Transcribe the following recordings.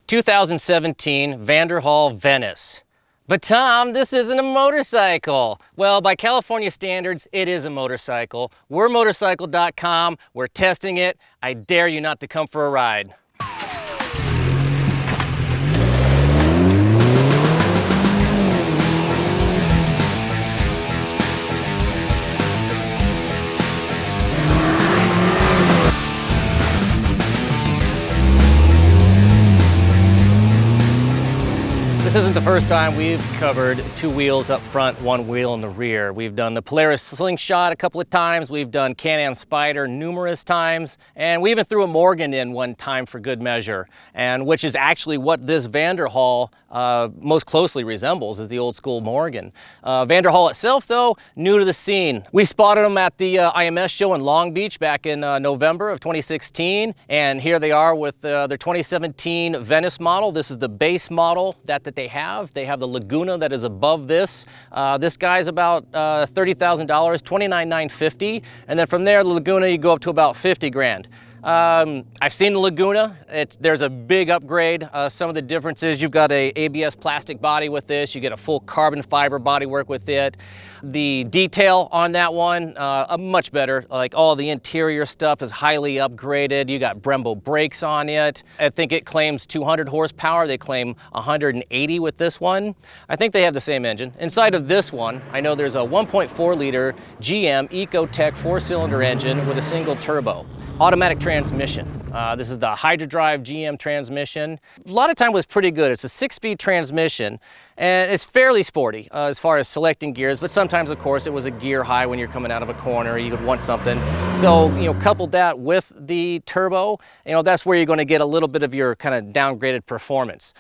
2017 Vanderhall Venice. But Tom, this isn't a motorcycle. Well, by California standards, it is a motorcycle. We're Motorcycle.com. We're testing it. I dare you not to come for a ride. This isn't the first time we've covered two wheels up front, one wheel in the rear. We've done the Polaris Slingshot a couple of times, we've done Can-Am Spyder numerous times, and we even threw a Morgan in one time for good measure, and which is actually what this Vanderhall most closely resembles, is the old school Morgan. Vanderhall itself, though, new to the scene. We spotted them at the IMS show in Long Beach back in November of 2016, and here they are with their 2017 Venice model. This is the base model that they have. They have the Laguna that is above this. This guy's about $30,000, $29,950, and then from there, the Laguna, you go up to about 50 grand. I've seen the Laguna. There's a big upgrade. Some of the differences, you've got a ABS plastic body with this, you get a full carbon fiber bodywork with it. The detail on that one, much better. Like all the interior stuff is highly upgraded. You got Brembo brakes on it. I think it claims 200 horsepower. They claim 180 with this one. I think they have the same engine. Inside of this one, I know there's a 1.4 liter GM Ecotec 4-cylinder engine with a single turbo. Automatic transmission. This is the Hydrodrive GM transmission. A lot of time was pretty good. It's a 6-speed transmission, and it's fairly sporty as far as selecting gears, but sometimes, of course, it was a gear high when you're coming out of a corner. You would want something. So, coupled that with the turbo, that's where you're going to get a little bit of your kind of downgraded performance.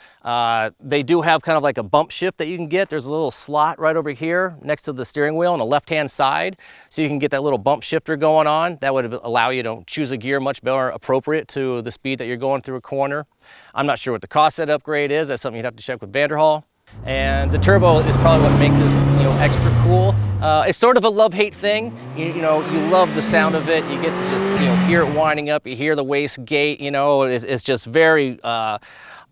They do have kind of like a bump shift that you can get. There's a little slot right over here next to the steering wheel on the left-hand side, so you can get that little bump shifter going on. That would allow you to choose a gear much more appropriate to the speed that you're going through a corner. I'm not sure what the cost of that upgrade is. That's something you'd have to check with Vanderhall. And the turbo is probably what makes this extra cool. It's sort of a love-hate thing. You love the sound of it. You get to just hear it winding up. You hear the wastegate. It's just very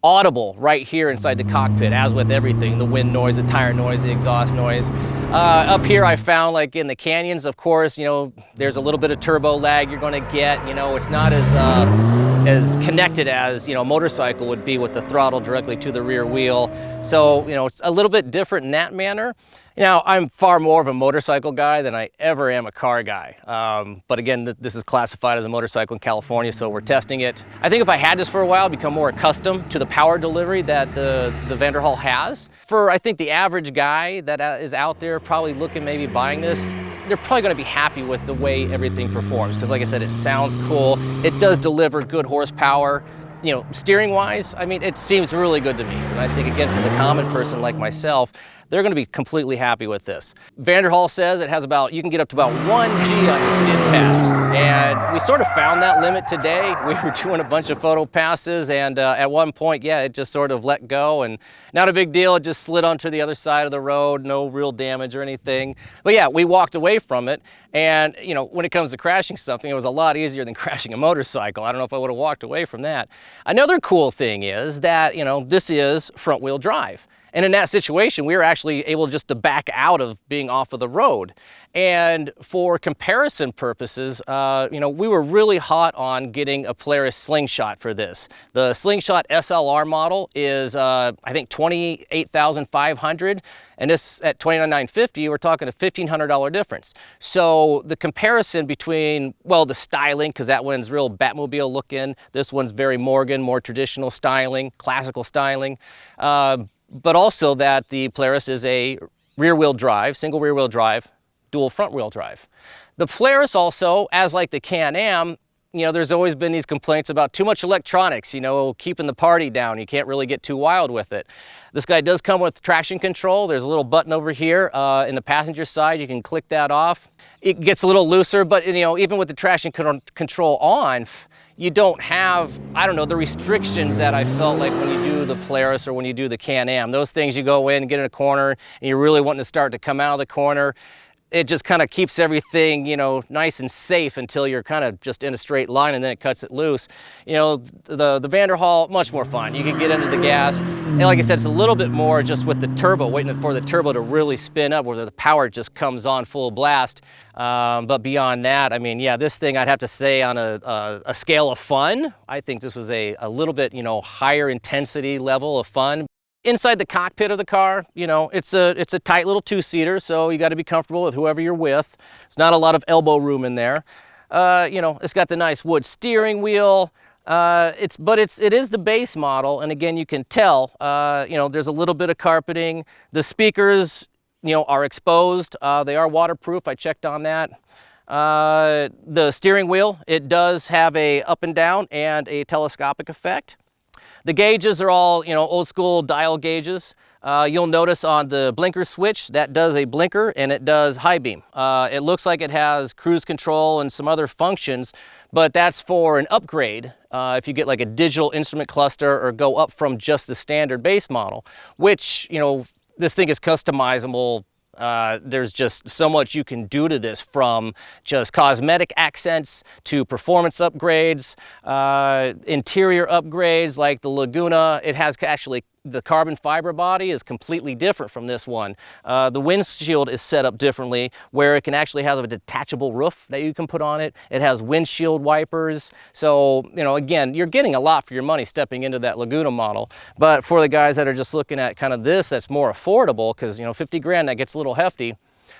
audible right here inside the cockpit, as with everything, the wind noise, the tire noise, the exhaust noise. Up here I found, like in the canyons, of course, there's a little bit of turbo lag you're going to get. It's not as connected as a motorcycle would be with the throttle directly to the rear wheel. So it's a little bit different in that manner. I'm far more of a motorcycle guy than I ever am a car guy. But again, this is classified as a motorcycle in California, so we're testing it. I think if I had this for a while, I'd become more accustomed to the power delivery that the Vanderhall has. For, I think, the average guy that is out there probably looking, maybe buying this, they're probably going to be happy with the way everything performs. Because like I said, it sounds cool. It does deliver good horsepower. Steering wise, it seems really good to me. And I think, again, for the common person like myself, they're going to be completely happy with this. Vanderhall says it has you can get up to about 1 G on the skid pass. And we sort of found that limit today. We were doing a bunch of photo passes, and at one point, it just sort of let go, and not a big deal. It just slid onto the other side of the road, no real damage or anything. But we walked away from it, and when it comes to crashing something, it was a lot easier than crashing a motorcycle. I don't know if I would have walked away from that. Another cool thing is that, this is front-wheel drive. And in that situation, we were actually able just to back out of being off of the road. And for comparison purposes, we were really hot on getting a Polaris Slingshot for this. The Slingshot SLR model is, I think, $28,500. And this at $29,950, we're talking a $1,500 difference. So the comparison between, the styling, because that one's real Batmobile looking. This one's very Morgan, more traditional styling, classical styling. But also that the Polaris is a rear-wheel drive, single rear-wheel drive, dual front-wheel drive. The Polaris also, as like the Can-Am, there's always been these complaints about too much electronics, keeping the party down. You can't really get too wild with it. This guy does come with traction control. There's a little button over here in the passenger side. You can click that off. It gets a little looser, but even with the traction control on, you don't have, the restrictions that I felt like when you do the Polaris or when you do the Can-Am. Those things, you go in and get in a corner and you're really wanting to start to come out of the corner. it just kind of keeps everything, you know, nice and safe until you're kind of just in a straight line, and then it cuts it loose. You know, the Vanderhall, much more fun. You can get into the gas, and like I said, it's a little bit more just with the turbo, waiting for the turbo to really spin up where the power just comes on full blast. But beyond that, I mean, yeah, this thing, I'd have to say on a scale of fun, I think this was a little bit, you know, higher intensity level of fun. Inside the cockpit of the car, you know, it's a tight little two-seater, so you got to be comfortable with whoever you're with. There's not a lot of elbow room in there. You know, it's got the nice wood steering wheel. It is the base model, and again, you can tell, you know, there's a little bit of carpeting. The speakers, you know, are exposed. They are waterproof. I checked on that. The steering wheel, it does have a up and down and a telescopic effect. The gauges are all, you know, old school dial gauges. You'll notice on the blinker switch, that does a blinker and it does high beam. It looks like it has cruise control and some other functions, but that's for an upgrade. If you get like a digital instrument cluster or go up from just the standard base model, which, you know, this thing is customizable. There's just so much you can do to this, from just cosmetic accents to performance upgrades, interior upgrades like the Laguna. It has actually, the carbon fiber body is completely different from this one. The windshield is set up differently, where it can actually have a detachable roof that you can put on it. It has windshield wipers. So, you know, again, you're getting a lot for your money stepping into that Laguna model. But for the guys that are just looking at kind of this, that's more affordable, because, you know, 50 grand, that gets a little hefty.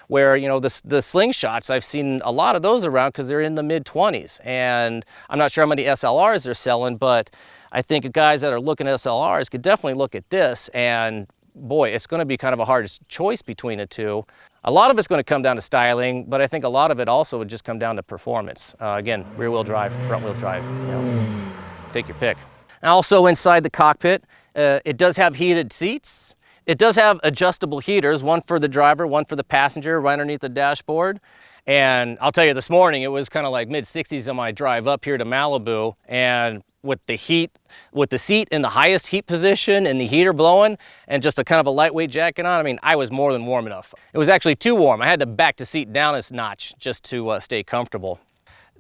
Where, you know, the Slingshots, I've seen a lot of those around because they're in the mid-20s. And I'm not sure how many SLRs they're selling, but I think guys that are looking at SLRs could definitely look at this, and boy, it's going to be kind of a hard choice between the two. A lot of it's going to come down to styling, but I think a lot of it also would just come down to performance. Again, rear-wheel drive, front-wheel drive, you know, take your pick. And also inside the cockpit, it does have heated seats. It does have adjustable heaters, one for the driver, one for the passenger, right underneath the dashboard. And I'll tell you, this morning, it was kind of like mid-60s on my drive up here to Malibu, and with the heat, with the seat in the highest heat position and the heater blowing and just a kind of a lightweight jacket on, I mean, I was more than warm enough. It was actually too warm. I had to back the seat down a notch just to stay comfortable.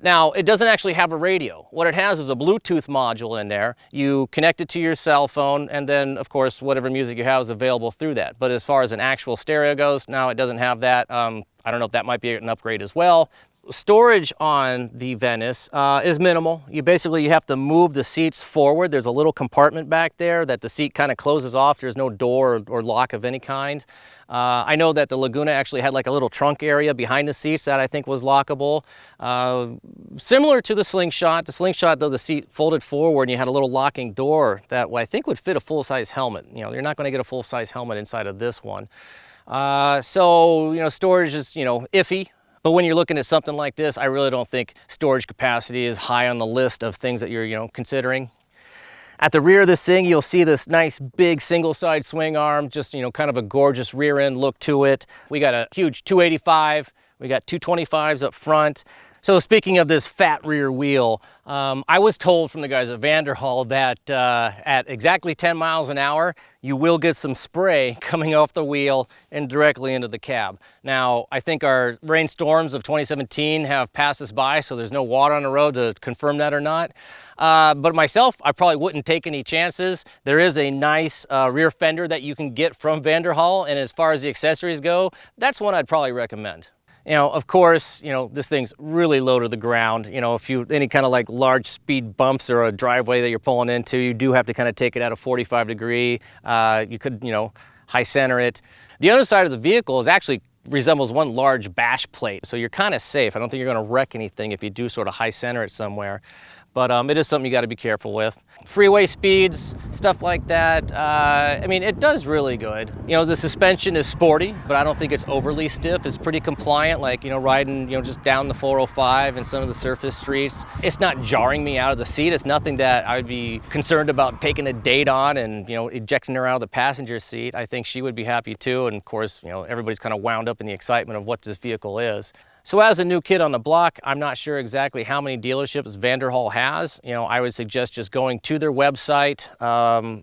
Now, it doesn't actually have a radio. What it has is a Bluetooth module in there. You connect it to your cell phone, and then, of course, whatever music you have is available through that. But as far as an actual stereo goes, no, it doesn't have that. I don't know if that might be an upgrade as well. Storage on the Venice is minimal. You have to move the seats forward. There's a little compartment back there that the seat kind of closes off. There's no door or lock of any kind. I know that the Laguna actually had like a little trunk area behind the seats that I think was lockable. Similar to the Slingshot. The Slingshot, though, the seat folded forward and you had a little locking door that I think would fit a full-size helmet. You know, you're not going to get a full-size helmet inside of this one. So, you know, storage is, you know, iffy. But when you're looking at something like this, I really don't think storage capacity is high on the list of things that you're, you know, considering. At the rear of this thing, you'll see this nice big single side swing arm, just, you know, kind of a gorgeous rear end look to it. We got a huge 285, we got 225s up front. So speaking of this fat rear wheel, I was told from the guys at Vanderhall that at exactly 10 miles an hour, you will get some spray coming off the wheel and directly into the cab. Now, I think our rainstorms of 2017 have passed us by, so there's no water on the road to confirm that or not. But myself, I probably wouldn't take any chances. There is a nice rear fender that you can get from Vanderhall, and as far as the accessories go, that's one I'd probably recommend. You know, of course, you know, this thing's really low to the ground. You know, if you, any kind of like large speed bumps or a driveway that you're pulling into, you do have to kind of take it at a 45 degree. You could, you know, high center it. The other side of the vehicle is actually resembles one large bash plate. So you're kind of safe. I don't think you're going to wreck anything if you do sort of high center it somewhere. But it is something you got to be careful with. Freeway speeds, stuff like that. I mean, it does really good. You know, the suspension is sporty, but I don't think it's overly stiff. It's pretty compliant, like, you know, riding, you know, just down the 405 and some of the surface streets. It's not jarring me out of the seat. It's nothing that I'd be concerned about taking a date on and, you know, ejecting her out of the passenger seat. I think she would be happy too. And of course, you know, everybody's kind of wound up in the excitement of what this vehicle is. So as a new kid on the block, I'm not sure exactly how many dealerships Vanderhall has. You know, I would suggest just going to their website,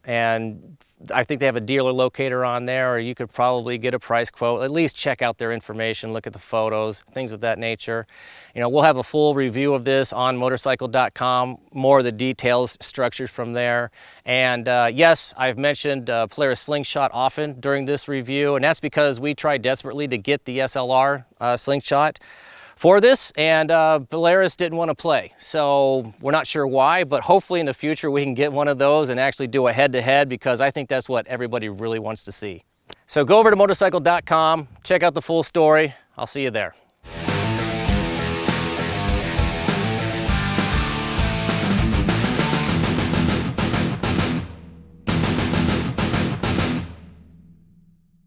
and I think they have a dealer locator on there, or you could probably get a price quote. At least check out their information, look at the photos, things of that nature. You know, we'll have a full review of this on Motorcycle.com, more of the details structured from there. And yes, I've mentioned Polaris Slingshot often during this review, and that's because we tried desperately to get the SLR Slingshot for this, and Polaris didn't want to play. So we're not sure why, but hopefully in the future we can get one of those and actually do a head-to-head, because I think that's what everybody really wants to see. So go over to Motorcycle.com, check out the full story. I'll see you there.